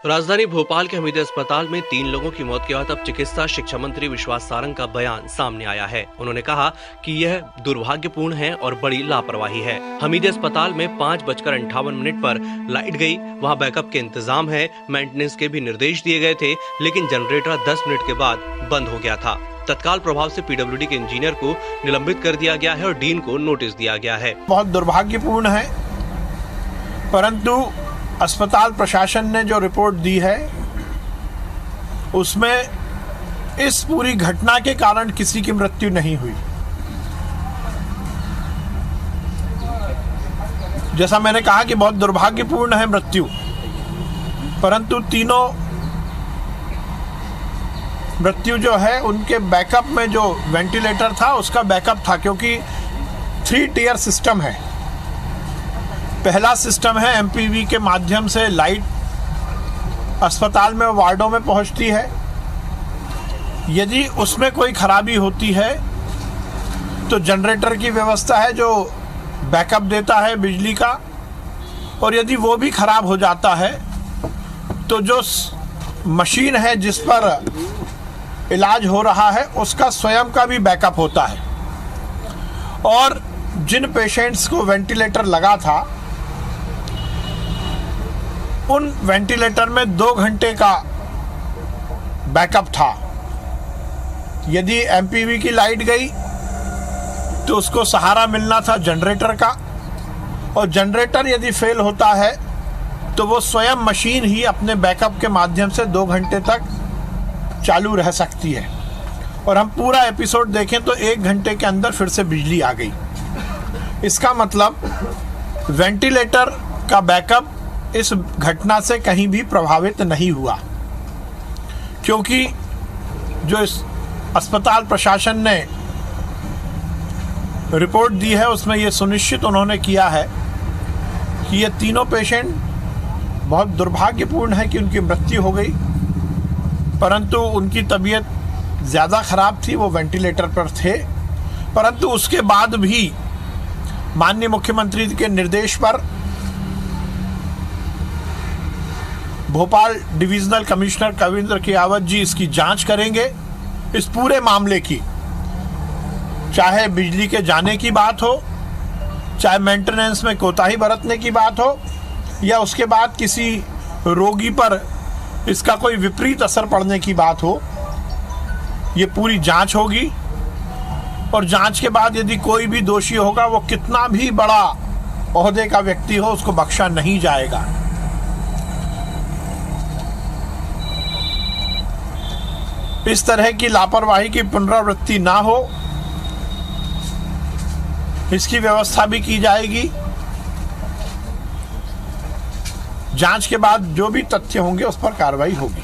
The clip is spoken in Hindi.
राजधानी भोपाल के हमीदिया अस्पताल में 3 लोगों की मौत के बाद अब चिकित्सा शिक्षा मंत्री विश्वास सारंग का बयान सामने आया है। उन्होंने कहा कि यह दुर्भाग्यपूर्ण है और बड़ी लापरवाही है। हमीदिया अस्पताल में 5:58 पर लाइट गई, वहां बैकअप के इंतजाम है, मेंटेनेंस के भी निर्देश दिए गए थे, लेकिन जनरेटर 10 मिनट के बाद बंद हो गया था। तत्काल प्रभाव से पीडब्ल्यूडी के इंजीनियर को निलंबित कर दिया गया है और डीन को नोटिस दिया गया है। बहुत दुर्भाग्यपूर्ण है, परंतु अस्पताल प्रशासन ने जो रिपोर्ट दी है उसमें इस पूरी घटना के कारण किसी की मृत्यु नहीं हुई। जैसा मैंने कहा कि बहुत दुर्भाग्यपूर्ण है मृत्यु, परंतु तीनों मृत्यु जो है उनके बैकअप में जो वेंटिलेटर था उसका बैकअप था, क्योंकि 3 टियर सिस्टम है। पहला सिस्टम है एमपीवी के माध्यम से लाइट अस्पताल में वार्डों में पहुंचती है। यदि उसमें कोई खराबी होती है तो जनरेटर की व्यवस्था है जो बैकअप देता है बिजली का, और यदि वो भी खराब हो जाता है तो जो मशीन है जिस पर इलाज हो रहा है उसका स्वयं का भी बैकअप होता है। और जिन पेशेंट्स को वेंटिलेटर लगा था उन वेंटिलेटर में 2 घंटे का बैकअप था। यदि एमपीवी की लाइट गई तो उसको सहारा मिलना था जनरेटर का, और जनरेटर यदि फेल होता है तो वो स्वयं मशीन ही अपने बैकअप के माध्यम से 2 घंटे तक चालू रह सकती है। और हम पूरा एपिसोड देखें तो 1 घंटे के अंदर फिर से बिजली आ गई। इसका मतलब वेंटिलेटर का बैकअप इस घटना से कहीं भी प्रभावित नहीं हुआ, क्योंकि जो इस अस्पताल प्रशासन ने रिपोर्ट दी है उसमें ये सुनिश्चित उन्होंने किया है कि ये तीनों पेशेंट बहुत दुर्भाग्यपूर्ण है कि उनकी मृत्यु हो गई, परंतु उनकी तबीयत ज़्यादा ख़राब थी, वो वेंटिलेटर पर थे। परंतु उसके बाद भी माननीय मुख्यमंत्री के निर्देश पर भोपाल डिविजनल कमिश्नर कविंद्र कियावत जी इसकी जांच करेंगे। इस पूरे मामले की, चाहे बिजली के जाने की बात हो, चाहे मेंटेनेंस में कोताही बरतने की बात हो, या उसके बाद किसी रोगी पर इसका कोई विपरीत असर पड़ने की बात हो, ये पूरी जांच होगी। और जांच के बाद यदि कोई भी दोषी होगा, वो कितना भी बड़ा ओहदे का व्यक्ति हो, उसको बख्शा नहीं जाएगा। इस तरह की लापरवाही की पुनरावृत्ति ना हो, इसकी व्यवस्था भी की जाएगी। जांच के बाद जो भी तथ्य होंगे उस पर कार्रवाई होगी।